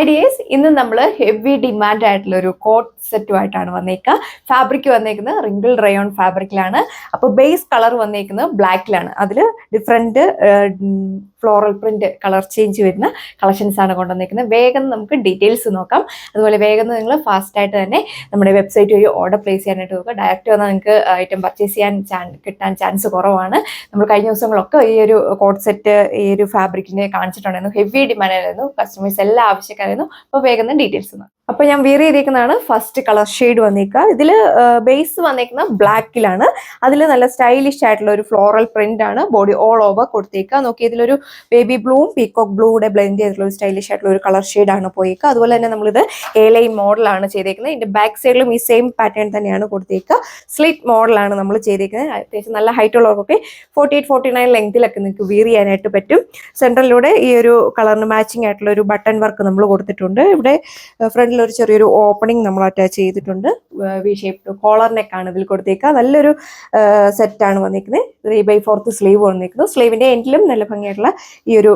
Hi dears, ഇന്ന് നമ്മൾ heavy demand ആയിട്ടുള്ള ഒരു കോട്ട് സെറ്റുമായിട്ടാണ് വന്നേക്കുക. ഫാബ്രിക് വന്നേക്കുന്നത് റിങ്കിൾ റയോൺ ഫാബ്രിക്കിലാണ്. അപ്പോൾ ബേസ് കളർ വന്നേക്കുന്നത് ബ്ലാക്കിലാണ്. അതിൽ different floral print colour change വരുന്ന കളക്ഷൻസ് ആണ് കൊണ്ടുവന്നേക്കുന്നത്. വേഗം നമുക്ക് ഡീറ്റെയിൽസ് നോക്കാം. അതുപോലെ വേഗം നിങ്ങൾ ഫാസ്റ്റായിട്ട് തന്നെ നമ്മുടെ വെബ്സൈറ്റ് വഴി ഓർഡർ പ്ലേസ് ചെയ്യാനായിട്ട് നോക്കുക. ഡയറക്റ്റ് വന്നാൽ നിങ്ങൾക്ക് ഐറ്റം പർച്ചേസ് ചെയ്യാൻ കിട്ടാൻ ചാൻസ് കുറവാണ്. നമ്മൾ കഴിഞ്ഞ ദിവസങ്ങളൊക്കെ ഈ ഒരു കോട്ട് സെറ്റ് ഈ ഒരു ഫാബ്രിക്കിനെ കാണിച്ചിട്ടുണ്ടായിരുന്നു. ഹെവി ഡിമാൻഡ് ആയിരുന്നു. കസ്റ്റമേഴ്സ് എല്ലാ ആവശ്യക്കാരായിരുന്നു. അപ്പോൾ വേഗം ഡീറ്റെയിൽസ് നോക്കാം. അപ്പോൾ ഞാൻ വേറെ ചെയ്തേക്കുന്നതാണ് ഫസ്റ്റ് കളർ ഷെയ്ഡ് വന്നേക്കുക. ഇതിൽ ബേസ് വന്നേക്കുന്ന ബ്ലാക്കിലാണ്. അതിൽ നല്ല സ്റ്റൈലിഷ് ആയിട്ടുള്ള ഒരു ഫ്ലോറൽ പ്രിന്റ് ആണ് ബോഡി ഓൾ ഓവർ കൊടുത്തേക്കുക. നോക്കി ഇതിലൊരു ബേബി ബ്ലൂവും പീകോക്ക് ബ്ലൂ കൂടെ ബ്ലെൻഡ് ചെയ്തിട്ടുള്ള ഒരു സ്റ്റൈലിഷ് ആയിട്ടുള്ള ഒരു കളർ ഷെയ്ഡാണ് പോയേക്കുക. അതുപോലെ തന്നെ നമ്മളിത് എ ലൈൻ മോഡലാണ് ചെയ്തേക്കുന്നത്. ഇതിന്റെ ബാക്ക് സൈഡിലും ഈ സെയിം പാറ്റേൺ തന്നെയാണ് കൊടുത്തേക്കുക. സ്ലിറ്റ് മോഡലാണ് നമ്മൾ ചെയ്തേക്കുന്നത്. അത്യാവശ്യം നല്ല ഹൈറ്റ് ഉള്ളവർക്കൊക്കെ 48-49 ലെങ്തിലൊക്കെ നിങ്ങൾക്ക് വീർ ചെയ്യാനായിട്ട് പറ്റും. സെൻട്രലിലൂടെ ഈ ഒരു കളറിന് മാച്ചിങ് ആയിട്ടുള്ള ഒരു ബട്ടൺ വർക്ക് നമ്മൾ കൊടുത്തിട്ടുണ്ട്. ഇവിടെ ഫ്രണ്ടിൽ ഒരു ചെറിയൊരു ഓപ്പണിംഗ് നമ്മൾ അറ്റാച്ച് ചെയ്തിട്ടുണ്ട്. വി ഷേപ്പ് കോളർ നെക്കാണ് ഇതിൽ കൊടുത്തേക്കുക. നല്ലൊരു സെറ്റാണ് വന്നിരിക്കുന്നത്. 3/4 സ്ലീവ് വന്നിരിക്കുന്നു. സ്ലീവിന്റെ എൻഡിലും നല്ല ഭംഗിയായിട്ടുള്ള ഈ ഒരു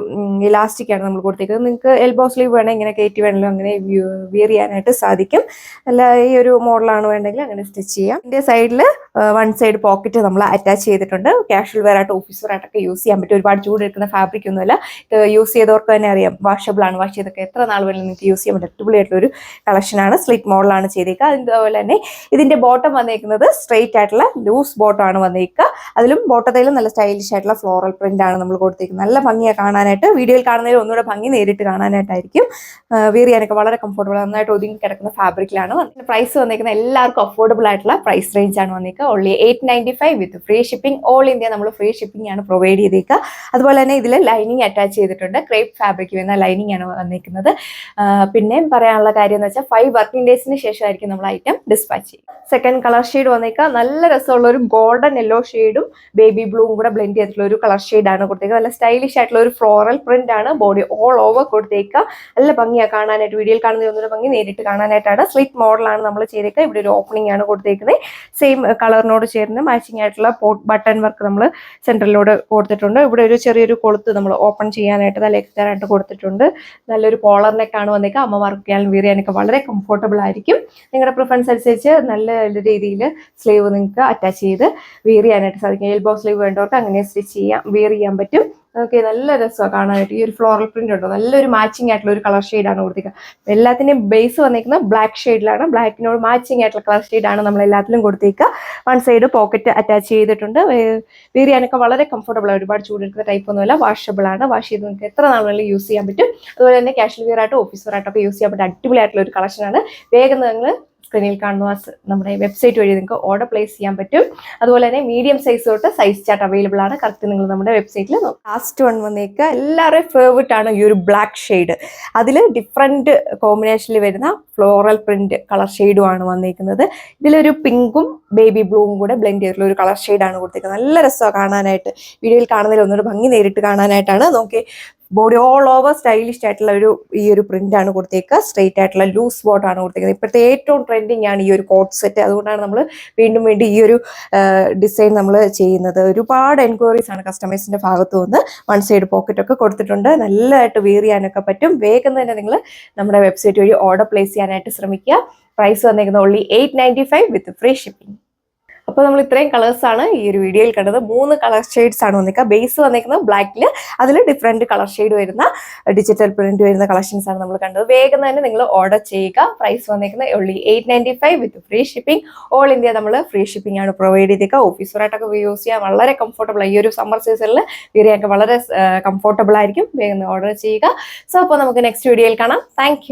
ഇലാസ്റ്റിക് ആണ് നമ്മൾ കൊടുത്തേക്കുന്നത്. നിങ്ങൾക്ക് എൽബോ സ്ലീവ് വേണം, ഇങ്ങനെ കയറ്റി വേണമെങ്കിലും അങ്ങനെ വിയർ ചെയ്യാനായിട്ട് സാധിക്കും. അല്ല ഈ ഒരു മോഡലാണ് വേണ്ടെങ്കിൽ അങ്ങനെ സ്റ്റിച്ച് ചെയ്യാം. ഇതിന്റെ സൈഡിൽ വൺ സൈഡ് പോക്കറ്റ് നമ്മൾ അറ്റാച്ച് ചെയ്തിട്ടുണ്ട്. കാഷ്വൽ വെയർ ആയിട്ട് ഓഫീസ് വെയർ ആയിട്ടൊക്കെ യൂസ് ചെയ്യാൻ പറ്റും. ഒരുപാട് ചൂടെടുക്കുന്ന ഫാബ്രിക് ഒന്നുമല്ല. യൂസ് ചെയ്തവർക്ക് തന്നെ അറിയാം, വാഷബിൾ ആണ്. വാഷ് ചെയ്തൊക്കെ എത്ര നാൾ വേണമെങ്കിലും നിങ്ങൾക്ക് യൂസ് ചെയ്യാൻ പറ്റും. അടിപൊളിയായിട്ടുള്ളൊരു കളക്ഷനാണ്. സ്ലിറ്റ് മോഡലാണ് ചെയ്തേക്കുക. അതുപോലെ തന്നെ ഇതിന്റെ ബോട്ടം വന്നേക്കുന്നത് സ്ട്രെയിറ്റ് ആയിട്ടുള്ള ലൂസ് ബോട്ടം ആണ് വന്നേക്കുക. അതിലും ബോട്ടത്തിലും നല്ല സ്റ്റൈലിഷ് ആയിട്ടുള്ള ഫ്ലോറൽ പ്രിന്റ് ആണ് നമ്മൾ കൊടുത്തേക്കുന്നത്. നല്ല ഭംഗിയാണ് കാണാനായിട്ട്. വീഡിയോയിൽ കാണുന്നതിൽ ഒന്നുകൂടെ ഭംഗി നേരിട്ട് കാണാനായിട്ടായിരിക്കും. വെയർ ചെയ്യാനൊക്കെ വളരെ കംഫർട്ടബിൾ, നന്നായിട്ട് ഒതുങ്ങി കിടക്കുന്ന ഫാബ്രിക്കിലാണ്. പ്രൈസ് വന്നേക്കുന്നത് എല്ലാവർക്കും അഫോർഡബിൾ ആയിട്ടുള്ള പ്രൈസ് റേഞ്ച് ആണ് വന്നേക്കുക. Only 895 with free shipping. All India നമ്മൾ ഫ്രീ ഷിപ്പിംഗ് ആണ് പ്രൊവൈഡ് ചെയ്തേക്കുക. അതുപോലെ തന്നെ ഇതിൽ ലൈനിങ് അറ്റാച്ച് ചെയ്തിട്ടുണ്ട്. ക്രേപ്പ് ഫാബ്രിക് വരുന്ന ലൈനിങ് ആണ് വന്നേക്കുന്നത്. പിന്നെ പറയാനുള്ള കാര്യം എന്ന് വെച്ചാൽ 5 വർക്കിംഗ് ഡേയ്സിന് ശേഷമായിരിക്കും നമ്മൾ ഐറ്റം ഡിസ്പാച്ച് ചെയ്യും. സെക്കൻഡ് കളർ ഷെയ്ഡ് വന്നേക്കുക. നല്ല രസമുള്ള ഒരു ഗോൾഡൻ യെല്ലോ ഷെയ്ഡും ബേബി ബ്ലൂവും കൂടെ ബ്ലെൻഡ് ചെയ്തിട്ടുള്ള ഒരു കളർ ഷെയ്ഡാണ് കൊടുത്തേക്കുക. നല്ല സ്റ്റൈലിഷ് ആയിട്ടുള്ള ഒരു ഫ്ലോറൽ പ്രിന്റ് ആണ് ബോഡി ഓൾ ഓവർ കൊടുത്തേക്കുക. നല്ല ഭംഗിയാണ് കാണാനായിട്ട്. വീഡിയോയിൽ കാണുന്ന ഒന്നുകൂടെ ഭംഗി നേരിട്ട് കാണാനായിട്ടാണ്. സ്ലിറ്റ് മോഡലാണ് നമ്മൾ ചെയ്തേക്കുക. ഇവിടെ ഒരു ഓപ്പണിംഗ് ആണ് കൊടുത്തേക്കുന്നത്. സെയിം കളറിനോട് ചേർന്ന് മാച്ചിങ് ആയിട്ടുള്ള ബട്ടൺ വർക്ക് നമ്മൾ സെൻട്രലിലോട് കൊടുത്തിട്ടുണ്ട്. ഇവിടെ ഒരു ചെറിയൊരു കൊളുത്ത് നമ്മൾ ഓപ്പൺ ചെയ്യാനായിട്ട് നല്ല എക്സ്ട്രാ ആയിട്ട് കൊടുത്തിട്ടുണ്ട്. നല്ലൊരു കോളർ നെക്കാണ് വന്നേക്കുക. അമ്മമാർക്കൊക്കെയാലും വീർ ചെയ്യാനൊക്കെ വളരെ കംഫർട്ടബിൾ ആയിരിക്കും. നിങ്ങളുടെ പ്രിഫറൻസ് അനുസരിച്ച് നല്ല രീതിയിൽ സ്ലീവ് നിങ്ങൾക്ക് അറ്റാച്ച് ചെയ്ത് വീർ ചെയ്യാനായിട്ട് സാധിക്കും. എൽബോ സ്ലീവ് വേണ്ടവർക്ക് അങ്ങനെ സ്റ്റിച്ച് ചെയ്യാം, വീർ ചെയ്യാൻ പറ്റും. ഓക്കെ, നല്ല രസമാണ് കാണാനായിട്ട്. ഈ ഒരു ഫ്ലോറൽ പ്രിന്റ് ഉണ്ടോ, നല്ലൊരു മാച്ചിങ് ആയിട്ടുള്ള ഒരു കളർ ഷെയ്ഡാണ് കൊടുത്തേക്കുക. എല്ലാത്തിൻ്റെയും ബേസ് വന്നിരിക്കുന്നത് ബ്ലാക്ക് ഷെയ്ഡിലാണ്. ബ്ലാക്കിനോട് മാച്ചിങ് ആയിട്ടുള്ള കളർ ഷെയ്ഡാണ് നമ്മൾ എല്ലാത്തിലും കൊടുത്തേക്കുക. വൺ സൈഡ് പോക്കറ്റ് അറ്റാച്ച് ചെയ്തിട്ടുണ്ട്. വീർ ചെയ്യാനൊക്കെ വളരെ കംഫർട്ടബിൾ ആണ്. ഒരുപാട് ചൂടെടുക്കുന്ന ടൈപ്പ് ഒന്നുമല്ല. വാഷബിൾ ആണ്. വാഷ് ചെയ്ത് നിങ്ങൾക്ക് എത്ര നാൾ വേണമെങ്കിലും യൂസ് ചെയ്യാൻ പറ്റും. അതുപോലെ തന്നെ കാഷ്വൽ വെയർ ആയിട്ട് ഓഫീസ് വെയർ ആയിട്ടൊക്കെ യൂസ് ചെയ്യാൻ പറ്റും. അടിപൊളിയായിട്ടുള്ള ഒരു കളക്ഷനാണ്. വേഗം നിങ്ങൾ സ്ക്രീനിൽ കാണുന്ന നമ്മുടെ വെബ്സൈറ്റ് വഴി നിങ്ങൾക്ക് ഓർഡർ പ്ലേസ് ചെയ്യാൻ പറ്റും. അതുപോലെ തന്നെ മീഡിയം സൈസ് തൊട്ട് സൈസ് ചാർട്ട് അവൈലബിൾ ആണ്. കറക്റ്റ് നിങ്ങൾ നമ്മുടെ വെബ്സൈറ്റിൽ നോക്കും. ലാസ്റ്റ് വൺ വന്നേക്കുക. എല്ലാവരുടെയും ഫേവറേറ്റ് ആണ് ഈ ഒരു ബ്ലാക്ക് ഷെയ്ഡ്. അതിൽ ഡിഫറെൻറ്റ് കോമ്പിനേഷനിൽ വരുന്ന ഫ്ലോറൽ പ്രിന്റ് കളർ ഷെയ്ഡും ആണ് വന്നേക്കുന്നത്. ഇതിലൊരു പിങ്കും ബേബി ബ്ലൂവും കൂടെ ബ്ലെൻഡ് ചെയ്തിട്ടുള്ള ഒരു കളർ ഷെയ്ഡാണ് കൊടുത്തേക്കുന്നത്. നല്ല രസമാണ് കാണാനായിട്ട്. വീഡിയോയിൽ കാണുന്നതിൽ ഒന്നുകൂടെ ഭംഗി നേരിട്ട് കാണാനായിട്ടാണ്. നോക്കി ബോഡി ഓൾ ഓവർ സ്റ്റൈലിഷ് ആയിട്ടുള്ള ഈ ഒരു പ്രിന്റ് ആണ് കൊടുത്തേക്കുക. സ്ട്രെയിറ്റ് ആയിട്ടുള്ള ലൂസ് ബോട്ടം ആണ് കൊടുത്തേക്കുന്നത്. ഇപ്പോഴത്തെ ഏറ്റവും ട്രെൻഡിങ് ആണ് ഈ ഒരു കോട്ട് സെറ്റ്. അതുകൊണ്ടാണ് നമ്മൾ വീണ്ടും ഈ ഒരു ഡിസൈൻ നമ്മൾ ചെയ്യുന്നത്. ഒരുപാട് എൻക്വയറീസ് ആണ് കസ്റ്റമേഴ്സിന്റെ ഭാഗത്തു നിന്ന്. വൺ സൈഡ് പോക്കറ്റ് ഒക്കെ കൊടുത്തിട്ടുണ്ട്. നല്ലതായിട്ട് വെയർ ചെയ്യാനൊക്കെ പറ്റും. വേഗം തന്നെ നിങ്ങൾ നമ്മുടെ വെബ്സൈറ്റ് വഴി ഓർഡർ പ്ലേസ് ചെയ്യാനായിട്ട് ശ്രമിക്കുക. പ്രൈസ് വന്നേക്കുന്നത് ഓൺലി 895 വിത്ത് ഫ്രീ ഷിപ്പിംഗ്. അപ്പോൾ നമ്മൾ ഇത്രയും കളേഴ്സാണ് ഈ ഒരു വീഡിയോയിൽ കണ്ടത്. 3 കളർ ഷെയ്ഡ്സ് ആണ് വന്നിരിക്കുക. ബേസ് വന്നിരിക്കുന്നത് ബ്ലാക്കിൽ, അതിൽ ഡിഫറെൻറ്റ് കളർ ഷെയ്ഡ് വരുന്ന ഡിജിറ്റൽ പ്രിന്റ് വരുന്ന കളക്ഷൻസ് ആണ് നമ്മൾ കണ്ടത്. വേഗം തന്നെ നിങ്ങൾ ഓർഡർ ചെയ്യുക. പ്രൈസ് വന്നിരിക്കുന്നത് only 895 with free shipping. All India നമ്മൾ ഫ്രീ ഷിപ്പിംഗ് ആണ് പ്രൊവൈഡ് ചെയ്തേക്കുക. ഓഫീസറായിട്ടൊക്കെ യൂസ് ചെയ്യാൻ വളരെ കംഫർട്ടബിൾ. ഈ ഒരു സമ്മർ സീസണിൽ വീർ ചെയ്യാനൊക്കെ വളരെ കംഫർട്ടബിൾ ആയിരിക്കും. വേഗം ഓർഡർ ചെയ്യുക. സോ അപ്പോൾ നമുക്ക് നെക്സ്റ്റ് വീഡിയോയിൽ കാണാം. താങ്ക്